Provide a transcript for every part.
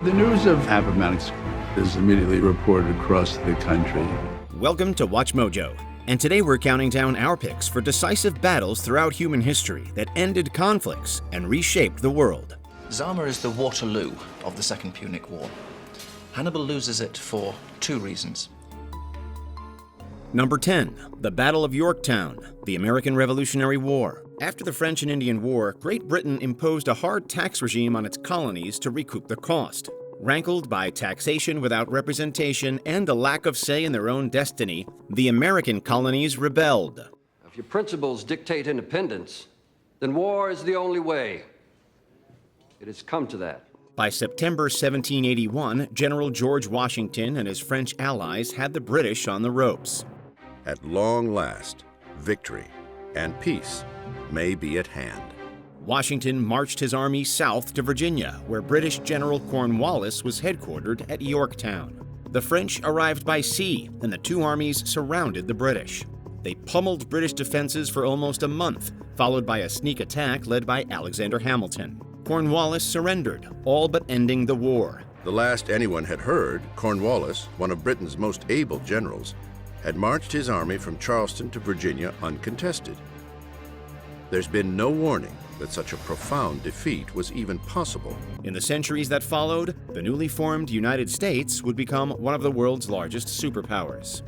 The news of Appomattox is immediately reported across the country. Welcome to Watch Mojo, and today we're counting down our picks for decisive battles throughout human history that ended conflicts and reshaped the world. Zama is the Waterloo of the Second Punic War. Hannibal loses it for two reasons. Number 10, the Battle of Yorktown, the American Revolutionary War. After the French and Indian War, Great Britain imposed a hard tax regime on its colonies to recoup the cost. Rankled by taxation without representation and a lack of say in their own destiny, the American colonies rebelled. If your principles dictate independence, then war is the only way. It has come to that. By September 1781, General George Washington and his French allies had the British on the ropes. At long last, victory and peace may be at hand. Washington marched his army south to Virginia, where British General Cornwallis was headquartered at Yorktown. The French arrived by sea, and the two armies surrounded the British. They pummeled British defenses for almost a month, followed by a sneak attack led by Alexander Hamilton. Cornwallis surrendered, all but ending the war. The last anyone had heard, Cornwallis, one of Britain's most able generals, had marched his army from Charleston to Virginia uncontested. There's been no warning that such a profound defeat was even possible. In the centuries that followed, the newly formed United States would become one of the world's largest superpowers.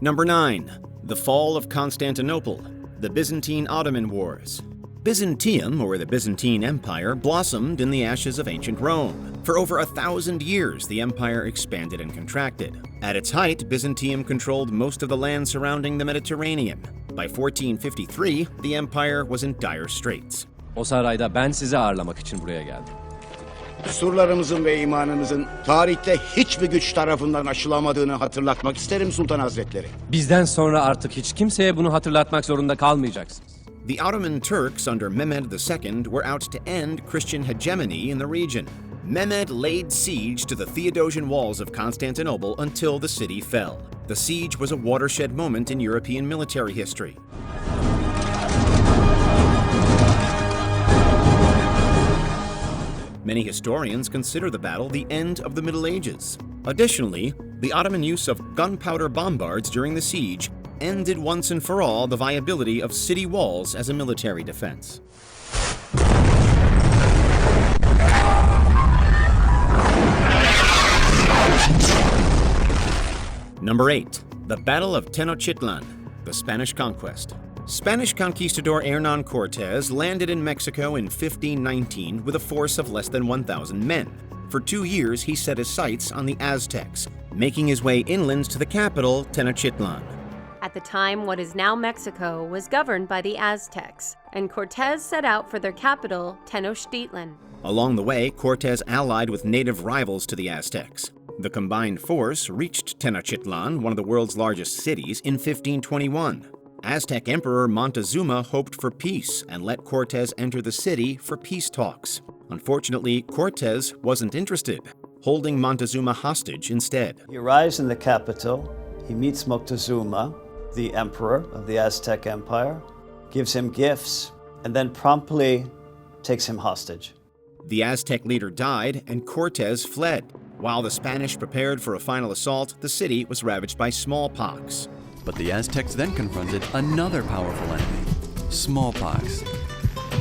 Number 9, the Fall of Constantinople, the Byzantine-Ottoman Wars. Byzantium, or the Byzantine Empire, blossomed in the ashes of ancient Rome. For over 1,000 years, the empire expanded and contracted. At its height, Byzantium controlled most of the land surrounding the Mediterranean. By 1453, the empire was in dire straits. O sarayda ben sizi ağırlamak için buraya geldim. Surlarımızın ve imanımızın tarihte hiçbir güç tarafından aşılamadığını hatırlatmak isterim Sultan Hazretleri. Bizden sonra artık hiç kimseye bunu hatırlatmak zorunda kalmayacaksınız. The Ottoman Turks under Mehmed II were out to end Christian hegemony in the region. Mehmed laid siege to the Theodosian walls of Constantinople until the city fell. The siege was a watershed moment in European military history. Many historians consider the battle the end of the Middle Ages. Additionally, the Ottoman use of gunpowder bombards during the siege ended once and for all the viability of city walls as a military defense. Number 8, the Battle of Tenochtitlan, the Spanish Conquest. Spanish conquistador Hernán Cortés landed in Mexico in 1519 with a force of less than 1,000 men. For 2 years, he set his sights on the Aztecs, making his way inland to the capital, Tenochtitlan. At the time, what is now Mexico was governed by the Aztecs, and Cortés set out for their capital, Tenochtitlan. Along the way, Cortés allied with native rivals to the Aztecs. The combined force reached Tenochtitlan, one of the world's largest cities, in 1521. Aztec Emperor Montezuma hoped for peace and let Cortés enter the city for peace talks. Unfortunately, Cortés wasn't interested, holding Montezuma hostage instead. He arrives in the capital, he meets Moctezuma, the emperor of the Aztec Empire, gives him gifts, and then promptly takes him hostage. The Aztec leader died and Cortés fled. While the Spanish prepared for a final assault, the city was ravaged by smallpox. But the Aztecs then confronted another powerful enemy, smallpox.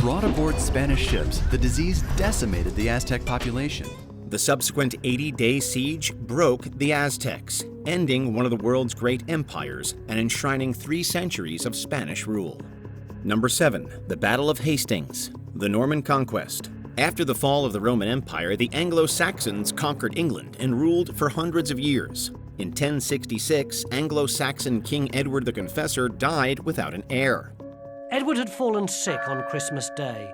Brought aboard Spanish ships, the disease decimated the Aztec population. The subsequent 80-day siege broke the Aztecs, ending one of the world's great empires and enshrining 3 centuries of Spanish rule. Number 7, the Battle of Hastings, the Norman Conquest. After the fall of the Roman Empire, the Anglo-Saxons conquered England and ruled for hundreds of years. In 1066, Anglo-Saxon King Edward the Confessor died without an heir. Edward had fallen sick on Christmas Day.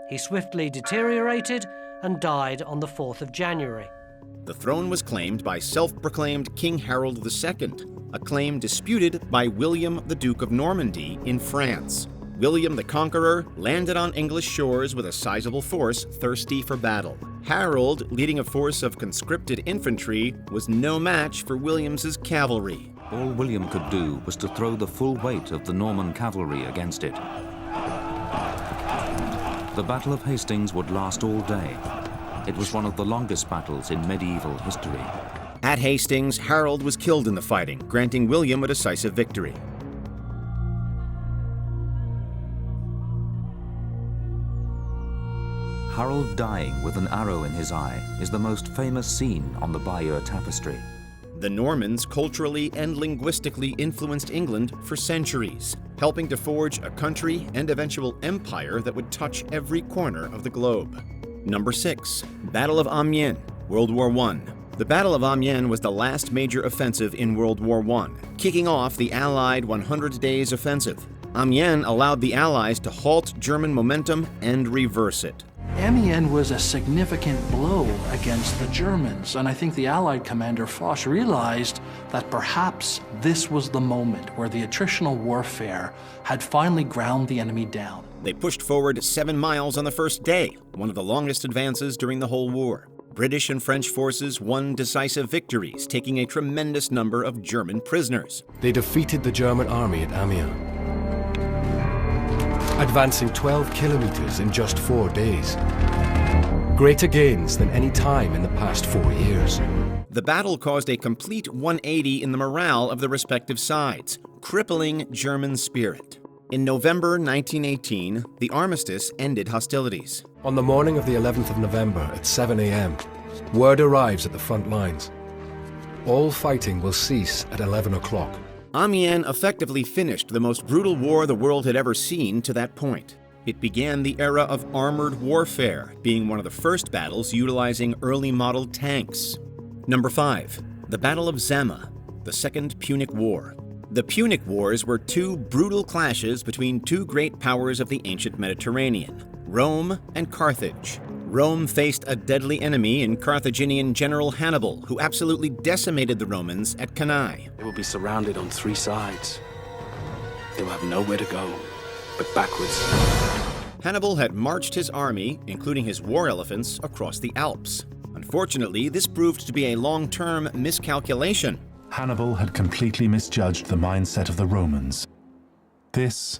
He swiftly deteriorated and died on the 4th of January. The throne was claimed by self-proclaimed King Harold II, a claim disputed by William the Duke of Normandy in France. William the Conqueror landed on English shores with a sizable force thirsty for battle. Harold, leading a force of conscripted infantry, was no match for William's cavalry. All William could do was to throw the full weight of the Norman cavalry against it. The Battle of Hastings would last all day. It was one of the longest battles in medieval history. At Hastings, Harold was killed in the fighting, granting William a decisive victory. Harold dying with an arrow in his eye is the most famous scene on the Bayeux Tapestry. The Normans culturally and linguistically influenced England for centuries, helping to forge a country and eventual empire that would touch every corner of the globe. Number 6. Battle of Amiens, World War I. The Battle of Amiens was the last major offensive in World War I, kicking off the Allied 100 Days Offensive. Amiens allowed the Allies to halt German momentum and reverse it. Amiens was a significant blow against the Germans, and I think the Allied commander Foch realized that perhaps this was the moment where the attritional warfare had finally ground the enemy down. They pushed forward 7 miles on the first day, one of the longest advances during the whole war. British and French forces won decisive victories, taking a tremendous number of German prisoners. They defeated the German army at Amiens, advancing 12 kilometers in just 4 days. Greater gains than any time in the past 4 years. The battle caused a complete 180 in the morale of the respective sides, crippling German spirit. In November 1918, the armistice ended hostilities. On the morning of the 11th of November at 7 a.m., word arrives at the front lines. All fighting will cease at 11 o'clock. Amiens effectively finished the most brutal war the world had ever seen to that point. It began the era of armored warfare, being one of the first battles utilizing early model tanks. Number 5. The Battle of Zama, the Second Punic War. The Punic Wars were 2 brutal clashes between 2 great powers of the ancient Mediterranean, Rome and Carthage. Rome faced a deadly enemy in Carthaginian General Hannibal, who absolutely decimated the Romans at Cannae. They will be surrounded on 3 sides. They will have nowhere to go but backwards. Hannibal had marched his army, including his war elephants, across the Alps. Unfortunately, this proved to be a long-term miscalculation. Hannibal had completely misjudged the mindset of the Romans. This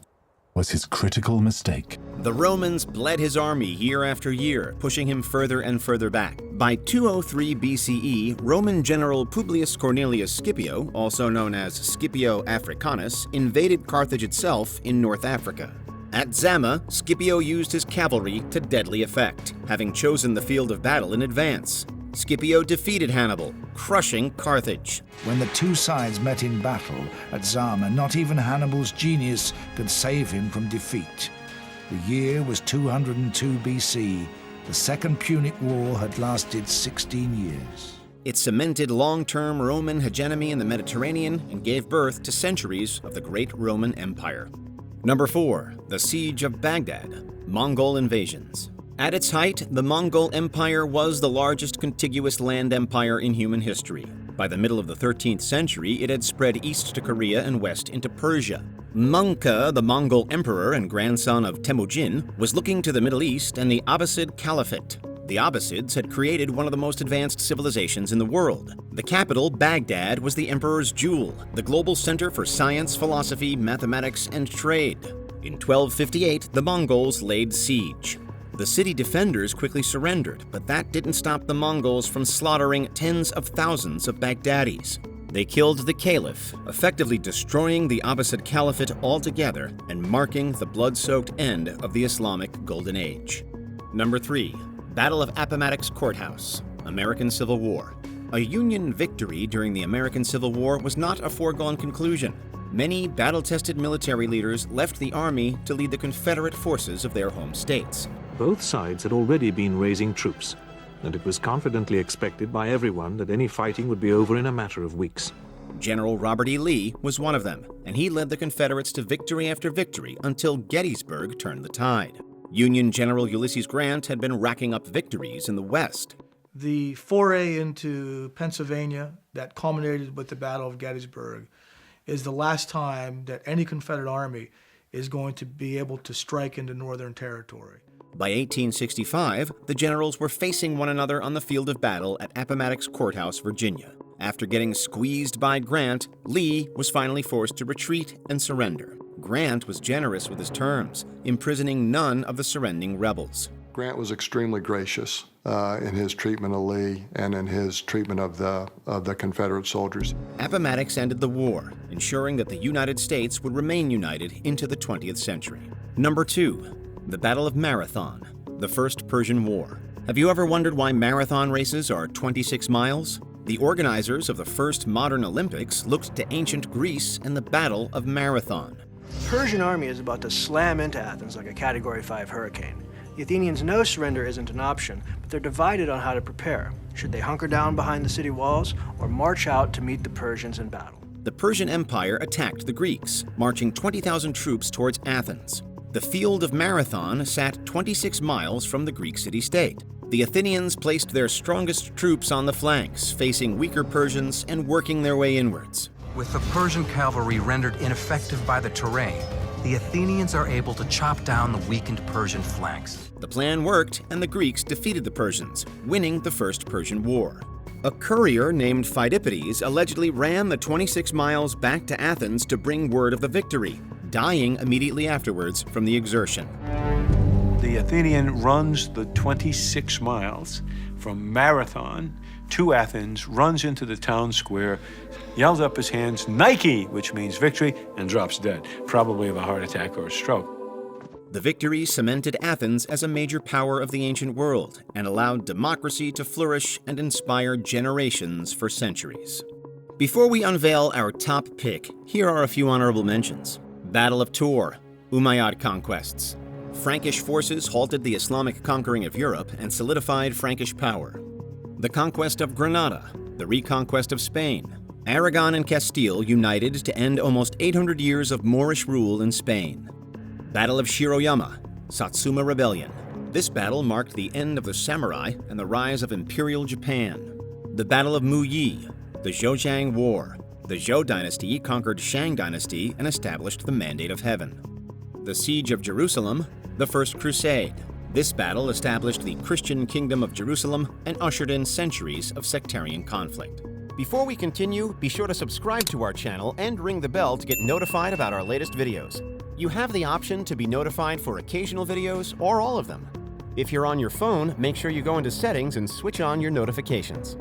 was his critical mistake. The Romans bled his army year after year, pushing him further and further back. By 203 BCE, Roman general Publius Cornelius Scipio, also known as Scipio Africanus, invaded Carthage itself in North Africa. At Zama, Scipio used his cavalry to deadly effect, having chosen the field of battle in advance. Scipio defeated Hannibal, crushing Carthage. When the 2 sides met in battle at Zama, not even Hannibal's genius could save him from defeat. The year was 202 BC. The Second Punic War had lasted 16 years. It cemented long-term Roman hegemony in the Mediterranean and gave birth to centuries of the great Roman Empire. Number 4. The Siege of Baghdad, Mongol invasions. At its height, the Mongol Empire was the largest contiguous land empire in human history. By the middle of the 13th century, it had spread east to Korea and west into Persia. Mongke, the Mongol emperor and grandson of Temujin, was looking to the Middle East and the Abbasid Caliphate. The Abbasids had created one of the most advanced civilizations in the world. The capital, Baghdad, was the emperor's jewel, the global center for science, philosophy, mathematics, and trade. In 1258, the Mongols laid siege. The city defenders quickly surrendered, but that didn't stop the Mongols from slaughtering tens of thousands of Baghdadis. They killed the Caliph, effectively destroying the Abbasid Caliphate altogether and marking the blood-soaked end of the Islamic Golden Age. Number 3. Battle of Appomattox Courthouse, American Civil War. A Union victory during the American Civil War was not a foregone conclusion. Many battle-tested military leaders left the army to lead the Confederate forces of their home states. Both sides had already been raising troops, and it was confidently expected by everyone that any fighting would be over in a matter of weeks. General Robert E. Lee was one of them, and he led the Confederates to victory after victory until Gettysburg turned the tide. Union General Ulysses Grant had been racking up victories in the West. The foray into Pennsylvania that culminated with the Battle of Gettysburg is the last time that any Confederate army is going to be able to strike into Northern territory. By 1865, the generals were facing one another on the field of battle at Appomattox Courthouse, Virginia. After getting squeezed by Grant, Lee was finally forced to retreat and surrender. Grant was generous with his terms, imprisoning none of the surrendering rebels. Grant was extremely gracious in his treatment of Lee and in his treatment of the Confederate soldiers. Appomattox ended the war, ensuring that the United States would remain united into the 20th century. Number 2, the Battle of Marathon, the First Persian War. Have you ever wondered why marathon races are 26 miles? The organizers of the first modern Olympics looked to ancient Greece and the Battle of Marathon. The Persian army is about to slam into Athens like a Category 5 hurricane. The Athenians know surrender isn't an option, but they're divided on how to prepare. Should they hunker down behind the city walls or march out to meet the Persians in battle? The Persian Empire attacked the Greeks, marching 20,000 troops towards Athens. The field of Marathon sat 26 miles from the Greek city-state. The Athenians placed their strongest troops on the flanks, facing weaker Persians and working their way inwards. With the Persian cavalry rendered ineffective by the terrain, the Athenians are able to chop down the weakened Persian flanks. The plan worked, and the Greeks defeated the Persians, winning the First Persian War. A courier named Phidippides allegedly ran the 26 miles back to Athens to bring word of the victory, dying immediately afterwards from the exertion. The Athenian runs the 26 miles from Marathon to Athens, runs into the town square, yells up his hands, Nike, which means victory, and drops dead, probably of a heart attack or a stroke. The victory cemented Athens as a major power of the ancient world and allowed democracy to flourish and inspire generations for centuries. Before we unveil our top pick, here are a few honorable mentions. Battle of Tours, Umayyad conquests. Frankish forces halted the Islamic conquering of Europe and solidified Frankish power. The conquest of Granada, the reconquest of Spain. Aragon and Castile united to end almost 800 years of Moorish rule in Spain. Battle of Shiroyama, Satsuma Rebellion. This battle marked the end of the samurai and the rise of Imperial Japan. The Battle of Muyi, the Zhejiang War. The Zhou dynasty conquered Shang dynasty and established the Mandate of Heaven. The Siege of Jerusalem, the First Crusade. This battle established the Christian Kingdom of Jerusalem and ushered in centuries of sectarian conflict. Before we continue, be sure to subscribe to our channel and ring the bell to get notified about our latest videos. You have the option to be notified for occasional videos or all of them. If you're on your phone, make sure you go into Settings and switch on your notifications.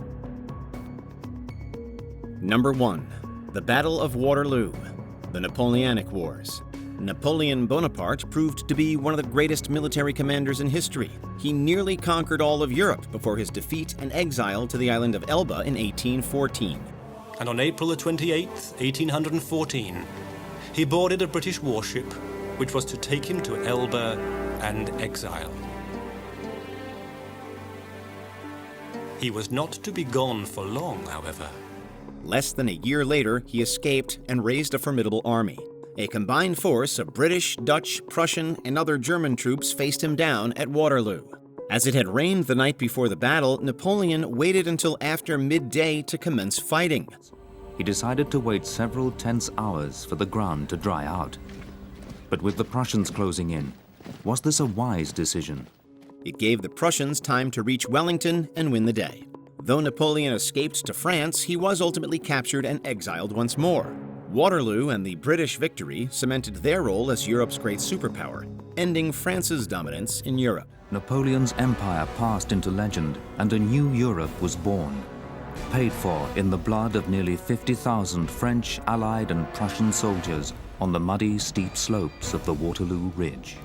Number 1. The Battle of Waterloo, the Napoleonic Wars. Napoleon Bonaparte proved to be one of the greatest military commanders in history. He nearly conquered all of Europe before his defeat and exile to the island of Elba in 1814. And on April the 28th, 1814, he boarded a British warship which was to take him to Elba and exile. He was not to be gone for long, however. Less than a year later, he escaped and raised a formidable army. A combined force of British, Dutch, Prussian, and other German troops faced him down at Waterloo. As it had rained the night before the battle, Napoleon waited until after midday to commence fighting. He decided to wait several tense hours for the ground to dry out. But with the Prussians closing in, was this a wise decision? It gave the Prussians time to reach Wellington and win the day. Though Napoleon escaped to France, he was ultimately captured and exiled once more. Waterloo and the British victory cemented their role as Europe's great superpower, ending France's dominance in Europe. Napoleon's empire passed into legend, and a new Europe was born, paid for in the blood of nearly 50,000 French, Allied, and Prussian soldiers on the muddy, steep slopes of the Waterloo Ridge.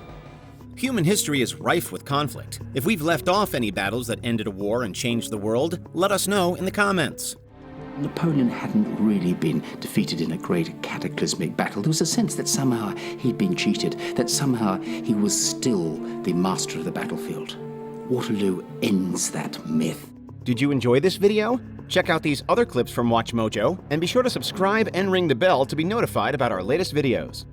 Human history is rife with conflict. If we've left off any battles that ended a war and changed the world, let us know in the comments. Napoleon hadn't really been defeated in a great cataclysmic battle. There was a sense that somehow he'd been cheated, that somehow he was still the master of the battlefield. Waterloo ends that myth. Did you enjoy this video? Check out these other clips from WatchMojo, and be sure to subscribe and ring the bell to be notified about our latest videos.